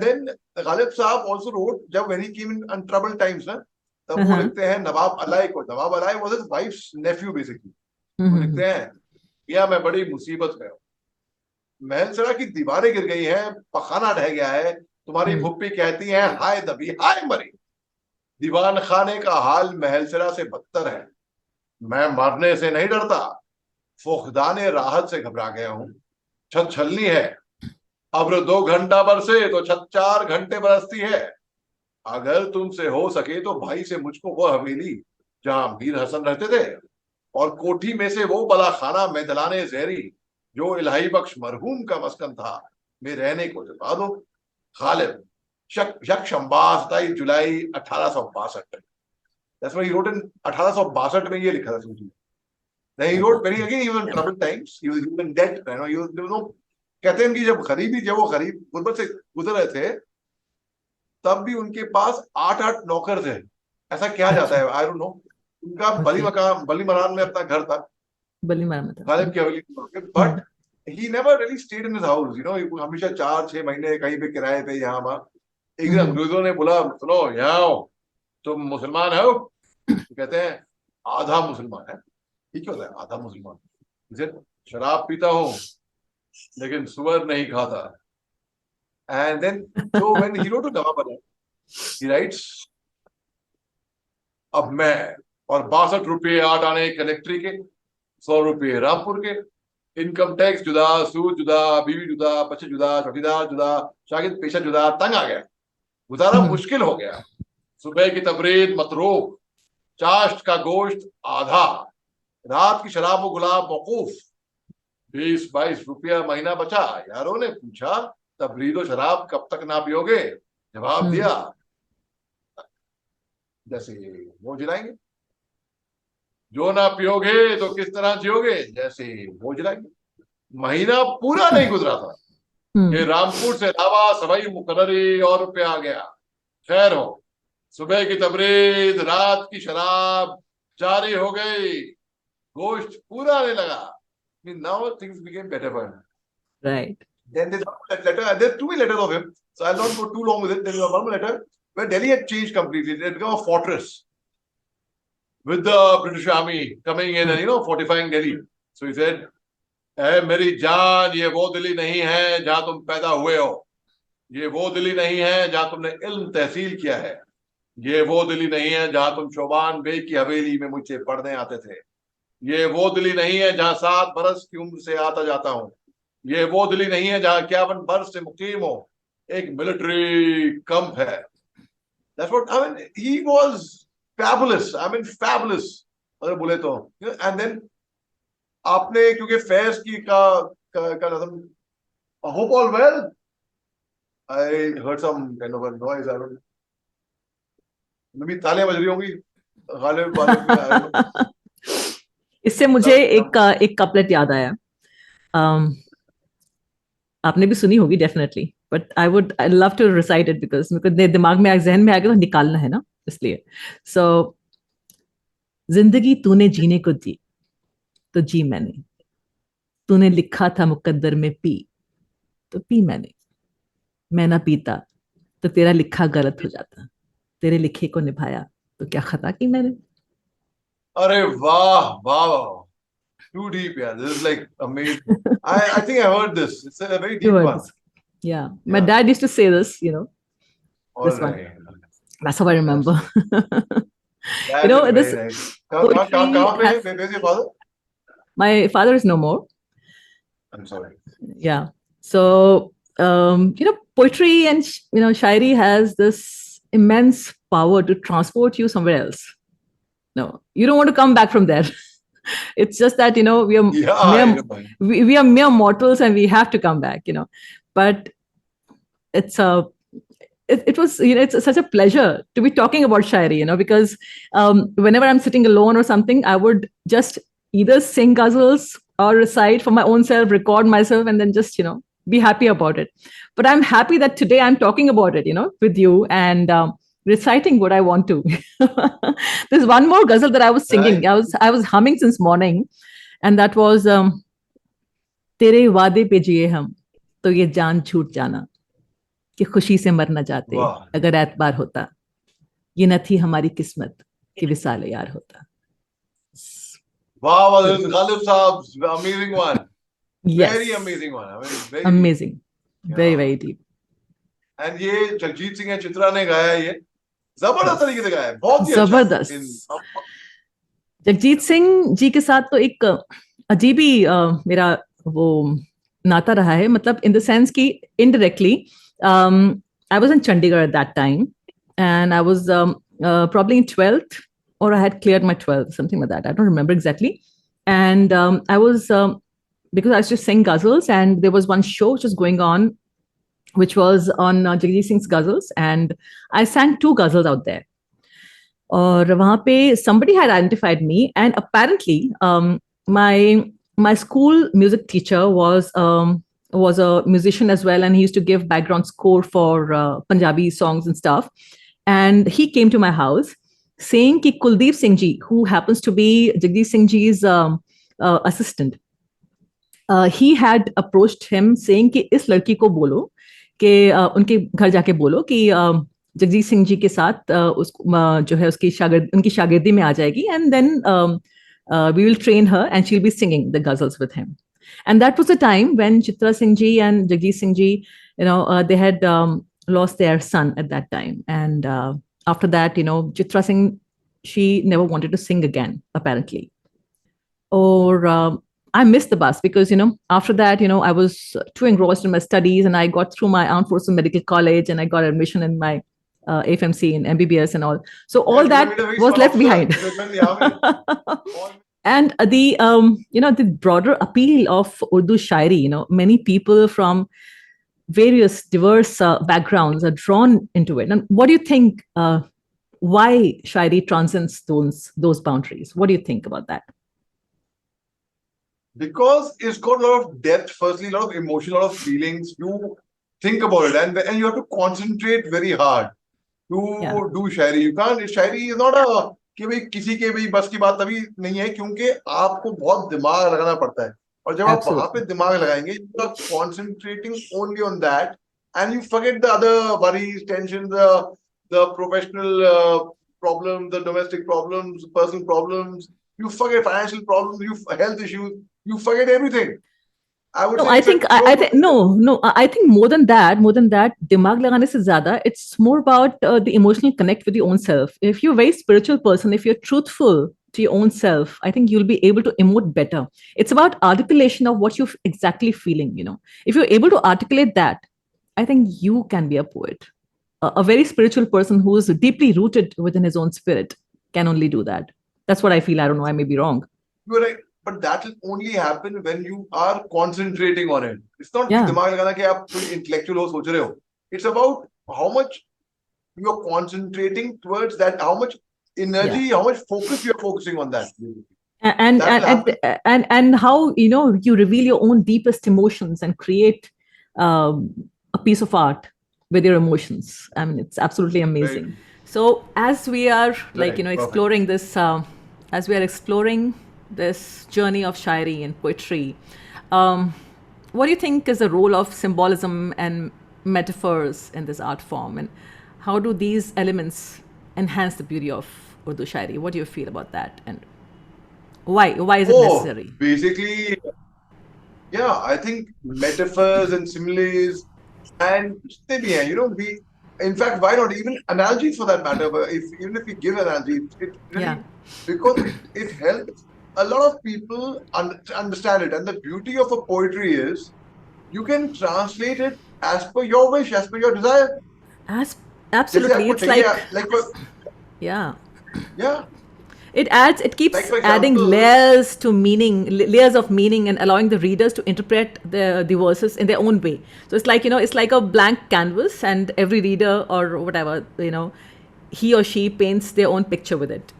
B: then Ghalib Saab also wrote, जब when he came in troubled times, ना, तब वो
A: Uh-huh.
B: लिखते हैं नवाब अलाई को. नवाब Alai was his wife's nephew basically. वो
A: Mm-hmm.
B: लिखते हैं, मियां मैं बड़ी मुसीबत में हूँ, महलसरा की दीवारें गिर गई हैं, पखाना ढह गया है, तुम्हारी
A: Mm-hmm.
B: भुप्पी कहती है हाय दबी हाय मरी. दीवान खाने का हाल महलसरा से बदतर है, मैं मरने से नहीं डरता, फुकदाने राहत से घबरा गया हूँ. छत छलनी है, अब्र 2 घंटा बरसे तो छत 4 घंटे बरसती है। अगर तुमसे हो सके तो भाई से मुझको वो हवेली जहां मीर हसन रहते थे, और कोठी में से वो बला खाना मैदलाने जहरी जो इलाही बख्श मरहूम का मस्कन था, में रहने को जता दो। गालिब, शक शंबा 27 जुलाई 1862। That's why he wrote in 1862 में ये लिखा था सूची। Then he wrote very again, he was in troubled times, he was in debt, you know, he was, you know, कहते हैं कि जब वो गरीब गुर्बत से गुजर रहे थे, तब भी उनके पास 8-8 नौकर थे। ऐसा क्या जाता
A: अच्छा,
B: है, आई डोंट नो। उनका
A: ओके,
B: बली मरान में अपना घर था,
A: बली मार में था।
B: गालिब की हवेली, but he never really stayed in his house, you know, हमेशा 4-6 महीने कहीं पे किराए पे यहाँ वहाँ। एक दिन अंग्रेजों ने बोला, सुनो यहाँ आओ, तुम मुसलमान हो? तो कहते हैं आधा मुसलमान है। ठीक होता है आधा मुसलमान? इसे शराब पीता हूँ लेकिन सुअर नहीं खाता। And then so when he wrote to Nawab, he writes, अब मैं और 62 रुपये 8 आने कलेक्ट्री के, 100 रुपये रामपुर के, इनकम टैक्स जुदा, सूद जुदा, बीवी जुदा, बच्चे जुदा, चौकीदार जुदा, शागिर्द पेशा जुदा, तंग आ गया, गुजारा मुश्किल हो गया। सुबह की तबरीद मतरूक, चाश्त का गोश्त आधा, रात की शराब व गुलाब मौकूफ, 20-22 रुपया महीना बचा। यारों ने पूछा, तबरीद और शराब कब तक ना पियोगे? जवाब दिया, जैसे वो जिलाएंगे। जो ना पियोगे तो किस तरह जियोगे? जैसे वो जिलाएंगे। महीना पूरा नहीं गुजरा था कि रामपुर से अलावा सवाई मुकर्ररी और पे आ गया। खैर हो, सुबह की तबरीद, रात की शराब जारी हो गई, गोश्त पूरा आने लगा। Now things became better for him.
A: Right.
B: Then there's one letter. There's too many letters of him, so I'll not go too long with it. There's one more letter where Delhi had changed completely. It had become a fortress with the British army coming in and, you know, fortifying Delhi. So he said, "ऐ मेरी जान, ये वो दिल्ली नहीं है जहां तुम पैदा हुए हो। ये वो दिल्ली नहीं है जहां तुमने इल्म तहसील किया है। ये वो दिल्ली नहीं है जहां तुम शोबान बे की हवेली में मुझसे पढ़ने आते थे। ये वो दिल्ली नहीं है जहां 7 बरस की उम्र से आता जाता हूँ। ये वो दिल्ली नहीं है जहां 51 वर्ष से मुकीम हो। एक मिलिट्री कैंप है।" That's what I mean. He was fabulous. I mean, fabulous. अगर बोले तो, and then आपने क्योंकि फैज की का नज़म, I hope all well. I heard some kind of a noise. I don't know. maybe तालियां बज रही होंगी गालिब वालिब में, I don't know.
A: इससे मुझे एक कपलेट याद आया। आपने भी सुनी होगी definitely, but I love to recite it because मेरे को दिमाग में जहन में आ गया तो निकालना है ना, इसलिए। सो जिंदगी तूने जीने को दी तो जी मैंने, तूने लिखा था मुकद्दर में पी तो पी मैंने, मैं ना पीता तो तेरा लिखा गलत हो जाता, तेरे लिखे को निभाया तो क्या खता की मैंने।
B: अरे वाह वाह, too deep, yeah. This is like amazing. I think I heard this. It's a very
A: You
B: deep
A: heard
B: one.
A: this? Yeah, my
B: Yeah.
A: dad used to say this, you know,
B: All
A: this one.
B: right.
A: That's how I remember.
B: That
A: You know,
B: is
A: this
B: very nice.
A: poetry has.
B: Where's your father?
A: My father is no more.
B: I'm sorry.
A: Yeah. So, you know, poetry and, you know, Shayari has this immense power to transport you somewhere else. No, you don't want to come back from there. It's just that, you know,
B: Yeah, I know.
A: we are mere mortals and we have to come back, you know. But it's a it was, you know, it's such a pleasure to be talking about Shayari, you know, because whenever I'm sitting alone or something, I would just either sing ghazals or recite for my own self, record myself, and then just, you know, be happy about it. But I'm happy that today I'm talking about it, you know, with you and reciting what I want to. There's one more ghazal that I was singing.
B: Right.
A: I was humming since morning, and that was तेरे वादे पे जिए हम तो ये जान छूट जाना, कि खुशी से मर न जाते
B: वाह
A: अगर एतबार होता, ये न थी हमारी किस्मत कि विसाल यार होता।
B: वाह वाह, this is Ghalib Saab's amazing one.
A: Yes,
B: Very amazing one. I mean, very
A: amazing, very
B: yeah.
A: very deep.
B: And ये जगजीत सिंह है, चित्रा ने गाया है, ये जबरदस्त तरीके से गाया है, बहुत ही अच्छा।
A: जबरदस्त। जगजीत सिंह जी के साथ तो एक अजीब ही मेरा वो नाता रहा है, मतलब in the sense कि indirectly, I was in Chandigarh at that time, and I was probably in 12th, or I had cleared my 12th, something like that. I don't remember exactly. And I was, because I used to sing ghazals, and there was one show which was going on, which was on Jagdish Singh's ghazals, and I sang two ghazals out there. और वहाँ पे somebody had identified me, and apparently my school music teacher was a musician as well, and he used to give background score for Punjabi songs and stuff. And he came to my house saying कि Kuldeep Singh ji, who happens to be Jagdish Singh ji's assistant, he had approached him saying कि इस लड़की को बोलो कि उनके घर जाके बोलो कि जगजीत सिंह जी के साथ जो है उनकी शागिर्दी में आ जाएगी, and then we will train her and she will be singing the ghazals with him. And that was the time when Chitra Singh ji and Jagdish Singh ji, they had lost their son at that time. And after that, Chitra Singh, she never wanted to sing again, apparently. Or I missed the bus because, after that, I was too engrossed in my studies, and I got through my Armed Forces Medical College, and I got admission in my FMC and MBBS and all. So all that was left behind. And the broader appeal of Urdu Shairi, many people from various diverse backgrounds are drawn into it. And what do you think, why Shairi transcends those boundaries? What do you think about that?
B: Because it's got a lot of depth, firstly, a lot of emotion, a lot of feelings. You think about it, and you have to concentrate very hard to do Shairi. You can't, Shairi is not a कि भाई किसी के भी बस की बात तभी नहीं है, क्योंकि आपको बहुत दिमाग लगाना पड़ता है, और जब आप वहां पे दिमाग लगाएंगे, you are concentrating only on that, and you forget the other worries, tensions, the professional problems, the domestic problems, personal problems. You forget financial problems, health issues. You forget everything. I would say
A: I think more than that, dimag lagane se zyada, it's more about the emotional connect with your own self. If you're a very spiritual person, if you're truthful to your own self, I think you'll be able to emote better. It's about articulation of what you're exactly feeling. If you're able to articulate that, I think you can be a poet. A very spiritual person who is deeply rooted within his own spirit can only do that. That's what I feel. I don't know, I may be wrong.
B: You're right. But that will only happen when you are concentrating on it. It's not दिमाग लगाना कि आप कोई intellectual हो सोच रहे हो. It's about how much you are concentrating towards that, how much energy, how much focus you are focusing on that.
A: And how you reveal your own deepest emotions and create a piece of art with your emotions. I mean, it's absolutely amazing. Right. So as we are exploring this, as we are exploring this journey of Shairi and poetry, what do you think is the role of symbolism and metaphors in this art form, and how do these elements enhance the beauty of Urdu Shairi? What do you feel about that, and why is it necessary?
B: Basically, I think metaphors and similes, and in fact, why not even analogies for that matter? But even if we give analogies, it really, because it helps a lot of people understand it. And the beauty of a poetry is you can translate it as per your wish, as per your desire.
A: Absolutely. It's it keeps adding layers to meaning, layers of meaning, and allowing the readers to interpret the verses in their own way. So it's like, it's like a blank canvas, and every reader or whatever, he or she paints their own picture with it.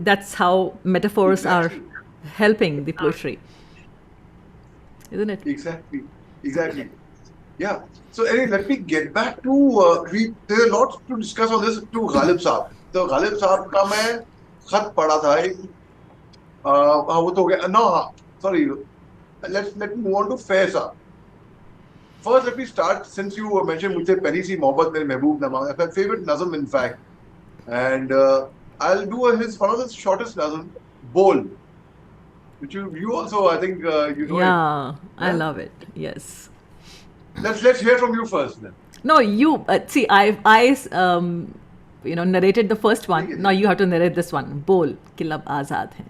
A: That's how metaphors are helping the poetry, isn't it?
B: Exactly. Yeah. So anyway, let me get back to there's a lot to discuss on this to Ghalib Saab. So Ghalib Saab का मैं खत पढ़ा था एक, वो तो हो गया. No, sorry. Let me move on to Faiz Saab. First, let me start, since you mentioned मुझसे पहली सी मोहब्बत मेरे महबूब नामा, my favorite nazm in fact, and I'll do one of the shortest nazm, Bol, which you also, I think you know it.
A: Yeah, I love it. Yes.
B: Let's hear from you first then.
A: No, you see, I narrated the first one. Now you have to narrate this one. Bol, कि लब आजाद है.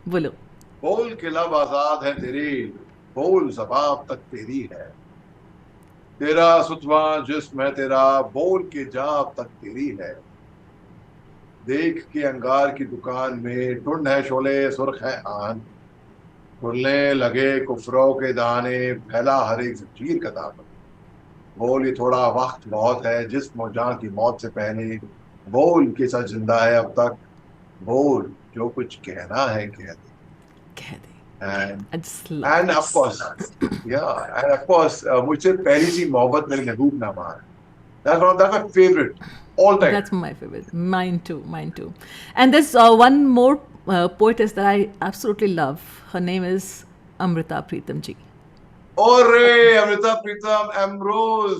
A: बोलो.
B: Bol, कि लब आजाद है तेरे. बोल जबाब तक तेरी है, तेरा सुतवा जिस्म है तेरा, बोल के जाब तक तेरी है। देख के अंगार की दुकान में टुंड है शोले सुर्ख है आन, खुलने लगे कुफरों के दाने, फैला हर एक जंजीर का दामन। बोल ये थोड़ा वक्त बहुत है जिस्म और जान की मौत से पहले, बोल के सच जिंदा है अब तक, बोल जो कुछ कहना है कह दे।
A: कह दे।
B: And
A: I just love
B: and of
A: this.
B: Course, या एंड ऑफ कोर्स मुझसे पहली सी मोहब्बत मेरे महबूब नामा है। That's my favourite all time.
A: That's my favorite. Mine too. Mine too. And there's one more poetess that I absolutely love. Her name is Amrita Pritam ji.
B: और Amrita Pritam Imroz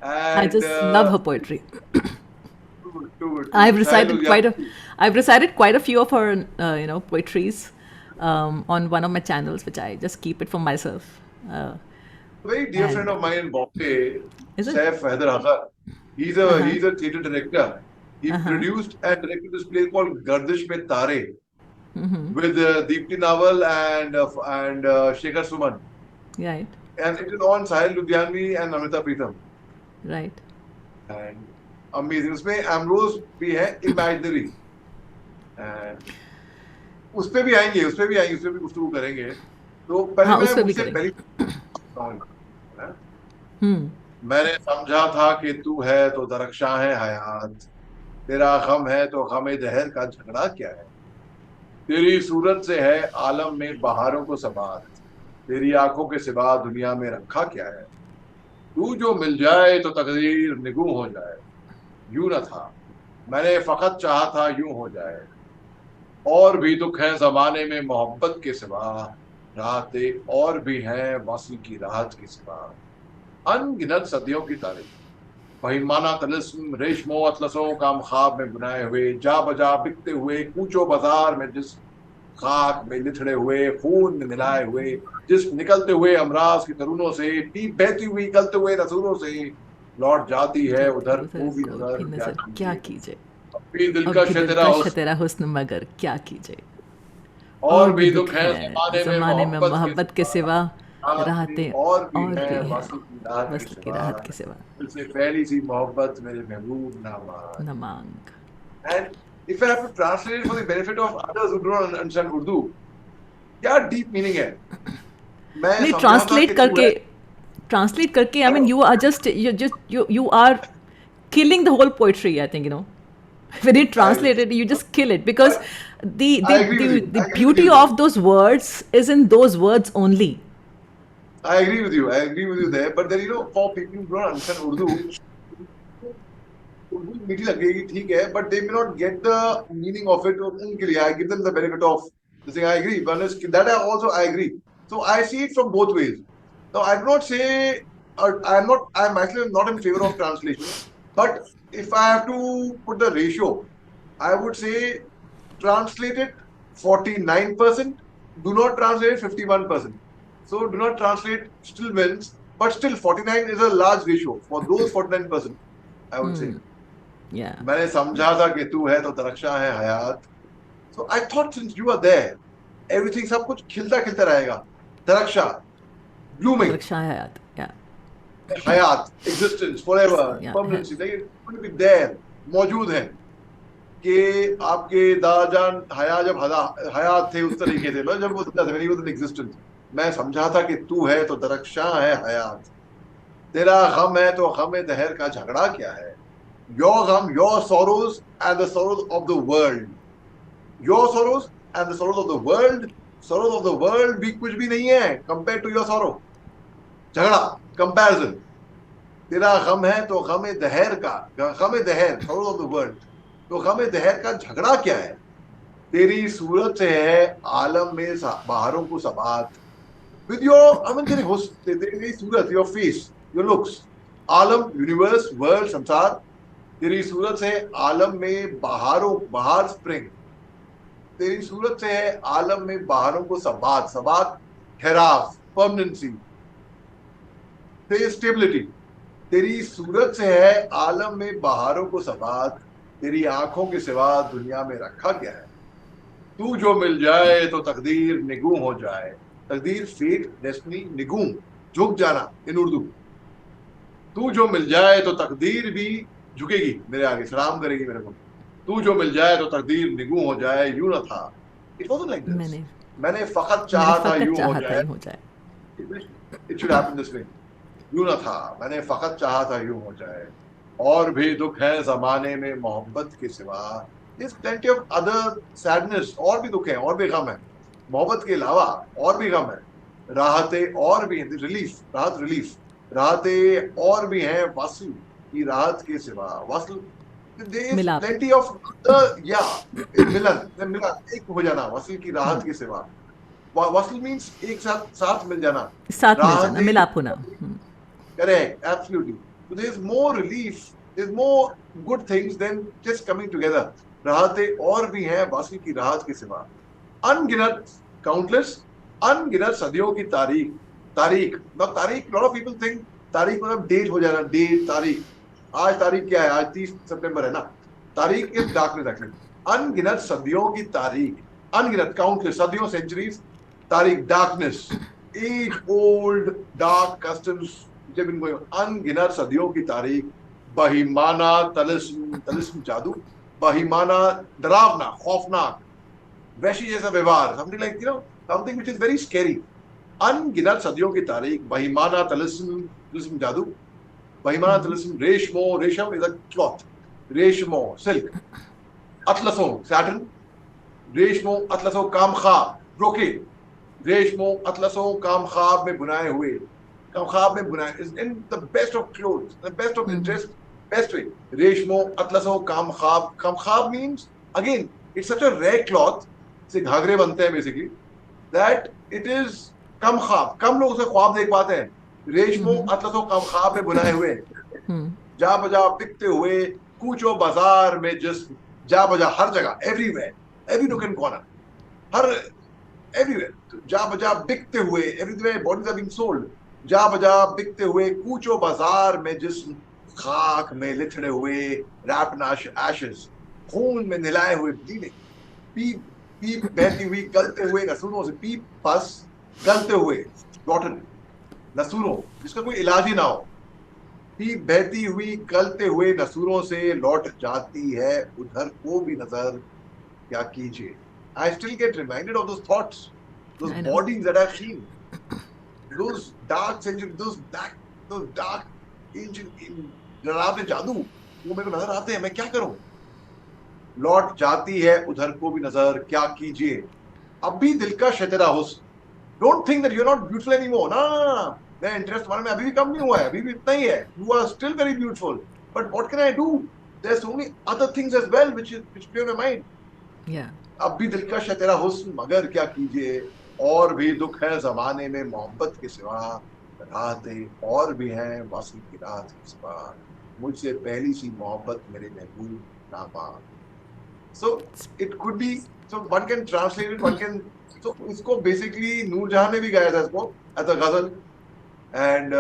A: I
B: and
A: just love her poetry.
B: To to
A: I've recited
B: Sahil
A: quite a, I've recited quite a few of her, poetries on one of my channels, which I just keep it for myself.
B: very dear friend
A: And
B: of mine in Bombay,
A: is it?
B: Saif Haider Hasan.
A: Uh huh.
B: He's a theatre director. He
A: Uh huh.
B: produced and directed this play called Gardish Mein Tare with Deepti Nawal and Shekhar Suman.
A: Right.
B: And it is on Sahil Ludhianvi and Amrita Pritam.
A: Right.
B: And amazing. उसमें Ambrose भी है imaginary, and उस पे भी आएंगे, उस पे भी आएंगे, उस पे भी गुफ्तगू करेंगे। तो पहले
A: हाँ
B: मैं
A: उस पे भी
B: मुझसे
A: करेंगे.
B: पहली song है। मैंने समझा था कि तू है तो दरख्शां है हयात, तेरा गम है तो गम दहर का झगड़ा क्या है। तेरी सूरत से है आलम में बहारों को सबात, तेरी आंखों के सिवा दुनिया में रखा क्या है। तू जो मिल जाए तो तकदीर निगूं हो जाए, यूं न था मैंने फकत चाहा था यूं हो जाए। और भी दुख है जमाने में मोहब्बत के सिवा, रातें और भी हैं वस्ल की राहत के सिवा। अनगिनत सदियों की तारीफ, महिमाना तलिस्म रेशमो अतलसों का हम ख्वाब में बुनाए हुए, जा बजा बिकते हुए कूचो बाजार में, जिस खाक में लिथड़े हुए खून में मिलाए हुए, जिस निकलते हुए अमराज की तरुणों से, पीप बहती हुई निकलते हुए नसूरों से, लौट जाती है
A: जाती
B: उधर
A: उधर
B: को भी
A: को
B: नजर
A: भी
B: क्या
A: नजर क्या
B: कीजिए।
A: कीजिए.
B: अभी
A: अब
B: दिलकश
A: भी
B: है तेरा
A: दिलकश है
B: हुस्न,
A: तेरा हुस्न मगर क्या कीजिए.
B: और
A: और भी
B: भी
A: दुख
B: दुख है
A: है
B: जमाने में
A: जमाने में
B: मोहब्बत के
A: मोहब्बत के
B: सिवा,
A: सिवा,
B: राहतें
A: राहतें
B: और भी
A: और
B: है
A: भी हैं
B: वस्ल की राहत के
A: वसल की
B: सिवा।
A: राहत के सिवा.
B: तुझसे पहली सी मोहब्बत मेरे महबूब नामा।
A: न मांग.
B: And if I have to translate it for the benefit of others who do not understand Urdu, क्या डीप मीनिंग है। मैं
A: नहीं,
B: समझा था कि तू है,
A: ट्रांसलेट करके, I mean you are just you are killing the whole poetry, I think, when you
B: I,
A: translate it, you just kill it, because the the
B: I agree
A: the,
B: with you.
A: the
B: I agree with
A: beauty
B: you there.
A: of those words is in those words only.
B: I agree with you. I agree with you there. But then, for people who don't understand Urdu, Urdu मीठी लगेगी ठीक है, but they may not get the meaning of it. उनके लिए I give them the benefit of this thing. I agree, that I also I agree. So I see it from both ways. Now I do not say I am actually not in favour of translation, but if I have to put the ratio, I would say translate it 49%, do not translate 51%. So do not translate still wins, but still 49 is a large ratio for those 49%, I would say.
A: Yeah.
B: मैंने समझा था कि तू है तो दरख्शां है हयात, so I thought since you are there, everything सब कुछ खिलता खिलता रहेगा। Darakhshan, blooming,
A: Daraksha hayat. Yeah.
B: Hayat, existence, forever,
A: Yeah.
B: permanency, they will be there, मौजूद हैं। कि आपके दादाजान हया जब हयात थे उस तरीके से, मतलब जब वो जिंदा थे, वो एग्जिस्टेंस। मैं समझा था कि तू है तो दरख्शां है हयात, तेरा गम है तो गम दहर का झगड़ा क्या है। योर गम, your sorrows and the sorrows of the world, your sorrows and the sorrows of the world, sorrows of the world भी कुछ भी नहीं है कंपेयर टू योर सोरो। झगड़ा, कंपैरिजन। तेरा गम है तो गम दहर का, गम दहर, सोरोज ऑफ द वर्ल्ड, तो गम दहर का झगड़ा क्या है। तेरी सूरत से है आलम में बाहरों को सबात, विद योर आई मीन तेरी हुस्न, तेरी सूरत, योर फेस, योर लुक्स, आलम, यूनिवर्स, वर्ल्ड, संसार। तेरी सूरत से आलम में बहारों, बहार, स्प्रिंग। तेरी सूरत से है आलम में बहारों को सबात, सबात ठहराव, परमानेंसी, स्टेबिलिटी। तेरी सूरत से है आलम में बहारों को सबात, तेरी आंखों के सिवा दुनिया में रखा क्या है। तू जो मिल जाए तो तकदीर निगूं हो जाए, तकदीर, फेट, डेस्टिनी, निगूम, झुक जाना इन उर्दू। तू जो मिल जाए तो तकदीर भी झुकेगी मेरे आगे, सलाम करेगी मेरे को। तू जो मिल जाए तो तकदीर निगूं हो जाए, यूं न था। It wasn't like this.
A: मैंने
B: मैंने फकत
A: मैंने
B: चाहा था
A: फकत
B: यूं हो
A: चाहा था
B: जाए।
A: यूं हो जाए।
B: It should happen this way. यूं न था, मैंने फकत चाहा था यूं हो जाए। और भी दुख है जमाने में मोहब्बत के सिवा। There's plenty of other sadness, और भी दुख है, और भी गम है मोहब्बत के अलावा, और भी गम है। राहतें और भी हैं, रिलीफ, राहत, रिलीफ। राहतें और भी हैं वस्ल की राहत के सिवा। वस्ल, there is
A: मिलाप।
B: plenty of मिलन, मिलन, एक हो जाना वस्ल की राहत के सिवा। वस्ल मीन्स एक साथ, साथ मिल जाना।
A: साथ मिल जाना,
B: राहतें,
A: मिलाप होना।
B: correct, absolutely. So there's more relief, there's more good things than just coming together. राहतें और भी हैं वासिल की राहत के सिवा। अनगिनत, countless, अनगिनत सदियों की तारीख। तारीख, now तारीख, lot of people think तारीख मतलब डेट हो जाना, डेट, तारीख। आज तारीख क्या है? आज 30 सितंबर है ना। तारीख इज डार्कनेस एक्चुअली। अनगिनत सदियों की तारीख, अनगिनत, काउंटलेस, सदियों, सेंचुरीज, तारीख, darkness, age old dark customs which have been going on, अनगिनत सदियों की तारीख। बहिमाना तलिस्म, तलिस्म जादू, बहिमाना डरावना, खौफनाक, वैशी जैसा व्यवहार, something like, something which is very scary। अनगिनत सदियों की तारीख, बहिमाना तलिस्म, तलिस्म जादू, बहिमाना तलिस्म, रेशमो, रेशम इज अ क्लॉथ, रेशमो सिल्क, अतलसों सैटन, रेशमो अतलसों काम ख्वाब, ब्रोकेड, रेशमो अतलसों काम ख्वाब में बुनाए हुए, काम ख्वाब में बुनाए, in the best of clothes, the best of interest, best way. रेशमो अतलसों काम ख्वाब means, again it's such a rare cloth, से घाघरे बनते हैं बेसिकली, दैट इट इज कम ख्वाब, कम लोग उसे ख्वाब देख पाते हैं। रेशमो अतलसों काम ख्वाब में बुनाए हुए, जा बजा बिकते हुए, कूचो बाजार में, जिस, जा बजा हर जगह, everywhere, every nook and corner, हर, एवरीवेयर, जा बजा बिकते हुए, everywhere bodies are being sold, जा बजा बिकते हुए, कूचो बाजार में जिस्म, खाक में लिथड़े हुए, रैप्ड एशेस, खून में नहलाए हुए, ब्लीडिंग, पीप, पीप बहती हुई गलते हुए नसूरों से, पीप पस, गलते हुए, रॉटन नसूरों, जिसका कोई इलाज ही ना हो। पीप बहती हुई गलते हुए नसूरों से लौट जाती है उधर को भी नजर, क्या कीजिए। I still get reminded of those thoughts, those
A: I know.
B: bodies that I've seen, those dark centuries, those dark ancient डरावने जादू, वो मेरे को नजर आते हैं, मैं क्या करूं। लौट जाती है उधर को भी नजर, क्या कीजिए। अब भी दिल का शतरा हुस्न, don't think that you are not beautiful anymore, ना, मेरा इंटरेस्ट तुम्हारे में अभी भी कम नहीं हुआ है, अभी भी इतना ही है, you are still very beautiful, but what can I do, there are so many other things as well which play on my mind.
A: Yeah.
B: अब भी दिल का तेरा हुस्न, मगर क्या कीजिए। और भी दुख है जमाने में मोहब्बत के सिवा, राहतें और भी हैं वासिल की राहत के सिवा, मुझसे पहली सी मोहब्बत मेरे महबूब ना पा। So it could be, so one can translate it, one can, so इसको बेसिकली नूरजहां ने भी गाया था इसको एज अ गजल, एंड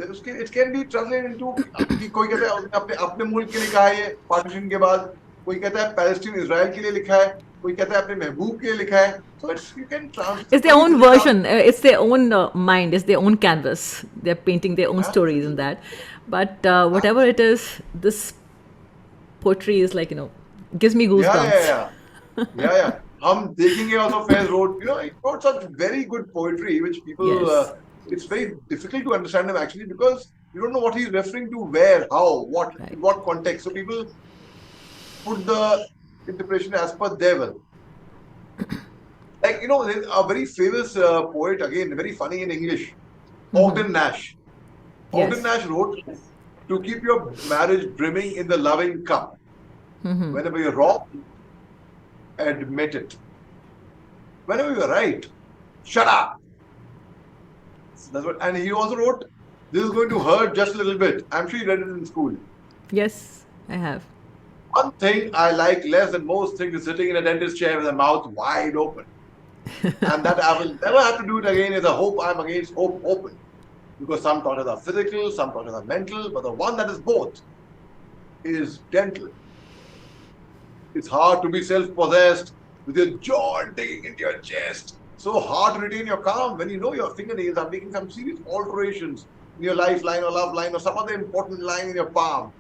B: उसके it can be translated into, कि कोई कहता है उसने अपने अपने मुल्क के लिए लिखा है ये पार्टीशन के बाद, कोई कहता है पैलेस्टीन इजराइल के लिए लिखा है, कोई कहता है अपने महबूब के लिए लिखा है। So it's, you can
A: It's their own version. It's their own mind. It's their own canvas. They're painting their own stories in that. But whatever it is, this poetry is like, gives me goosebumps.
B: Yeah. हम देखेंगे also Faiz wrote, he wrote such very good poetry which people,
A: Yes.
B: it's very difficult to understand him actually, because you don't know what he's referring to, where, how, what,
A: Right.
B: in what context. So people put the interpretation as per their will. Like, there's a very famous poet, again, very funny in English, Ogden Nash.
A: Yes.
B: Ogden Nash wrote, to keep your marriage brimming in the loving cup. Whenever you're wrong, admit it. Whenever you're right, shut up. That's what, and he also wrote, this is going to hurt just a little bit. I'm sure you read it in school.
A: Yes, I have.
B: One thing I like less than most things is sitting in a dentist chair with a mouth wide open. And that I will never have to do it again. Is a hope. I'm against hope open. Because some tortures are physical, some tortures are mental, but the one that is both is dental. It's hard to be self-possessed with your jaw digging into your chest so hard to retain your calm when you know your fingernails are making some serious alterations in your lifeline or love line or some other important line in your palm.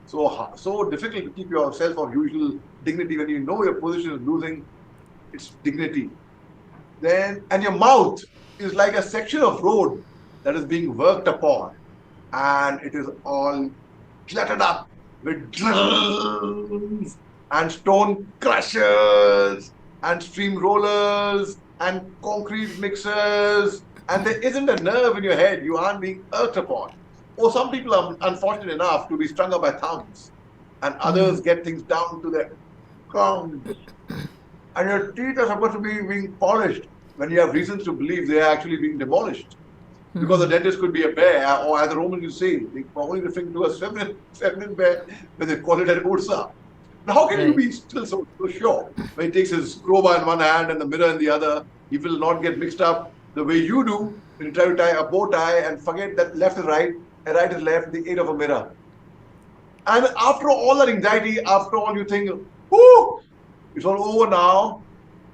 B: So difficult to keep yourself of usual dignity when you know your position is losing its dignity. Then, and your mouth is like a section of road that is being worked upon, and it is all cluttered up with drills and stone crushers and stream rollers and concrete mixers, and there isn't a nerve in your head. You aren't being irked upon. Or some people are unfortunate enough to be strung up by thumbs, and others get things down to their crown. And your teeth are supposed to be being polished when you have reasons to believe they are actually being demolished. Because the dentist could be a bear, or as the Romans used to say, they probably referring to a feminine bear when they call it an ursa. Now, how can you be still so sure when he takes his crowbar in one hand and the mirror in the other? He will not get mixed up the way you do when you try to tie a bow tie and forget that left is right and right is left in the aid of a mirror. And after all that anxiety, after all you think, whoo, it's all over now,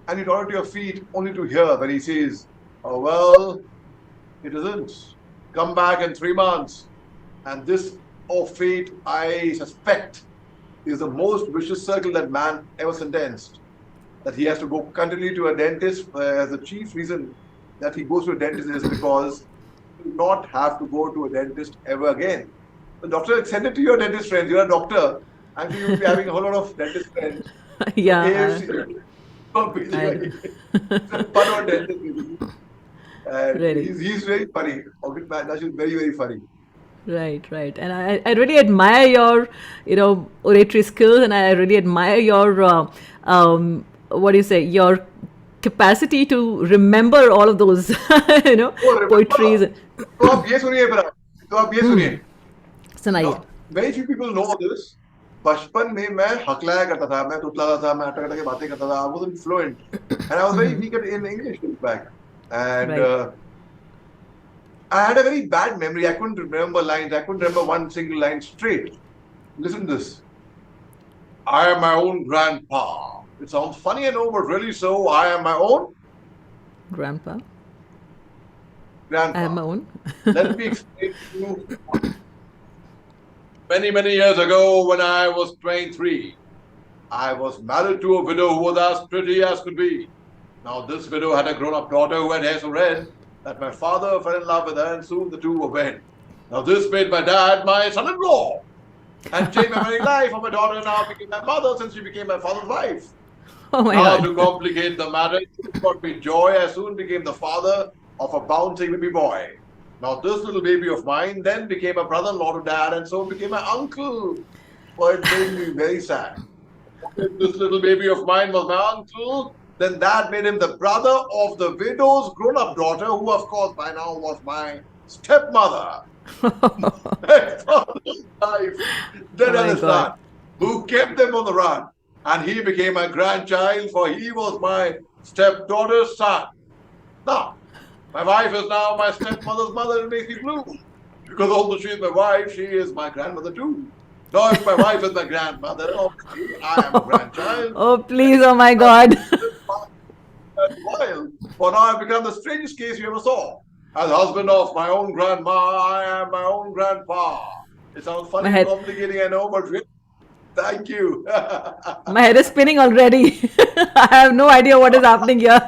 B: and you turn to your feet only to hear when he says, oh, well, it isn't. Come back in 3 months. And this, oh fate, I suspect, is the most vicious circle that man ever sentenced. That he has to go continually to a dentist as the chief reason that he goes to a dentist is because he will not have to go to a dentist ever again. The doctor, send it to your dentist friends. You're a doctor. I'm sure you'll be having a whole lot of dentist friends.
A: Yeah.
B: AFC. Fun on dentist.
A: Really.
B: He's very funny. Orchid Man, that's very, very funny.
A: Right. And I really admire your, oratory skills, and I really admire your, what do you say, your capacity to remember all of those,
B: Oh,
A: poetries.
B: remember? तो आप ये सुनिए मेरा, तो आप ये सुनिए.
A: सुनाइए.
B: Very few people know this. बचपन में मैं हकलाया करता था, मैं तुतलाता था, मैं अटक के बातें करता था. I wasn't fluent, and I was very weak in English back. And I had a very bad memory. I couldn't remember lines. I couldn't remember one single line straight. Listen to this. I am my own grandpa. It sounds funny, I know, but really so. I am my own
A: Grandpa.
B: grandpa.
A: I am my own.
B: Let me explain to you. Many years ago, when I was 23, I was married to a widow who was as pretty as could be. Now, this widow had a grown-up daughter who had hair so red that my father fell in love with her, and soon the two were wed. Now, this made my dad my son-in-law and changed my married life. For my daughter now became my mother since she became my father's wife.
A: Oh my
B: Now,
A: God.
B: to complicate the matter, it brought me joy. I soon became the father of a bouncing baby boy. Now, this little baby of mine then became a brother-in-law to dad, and so became my uncle. Well, it made me very sad. If this little baby of mine was my uncle, then that made him the brother of the widow's grown-up daughter, who, of course, by now was my stepmother. My father's wife, dead on his son, who kept them on the run. And he became my grandchild, for he was my stepdaughter's son. Now, my wife is now my stepmother's mother, and makes me blue. Because although she is my wife, she is my grandmother too. Now, if my wife is my grandmother, obviously I am a grandchild.
A: Oh, please, oh my God.
B: Wild. For now, I've become the strangest case you ever saw. As husband of my own grandma, I am my own grandpa. It sounds funny and complicating, I know, but really, thank you.
A: My head is spinning already. I have no idea what is happening here.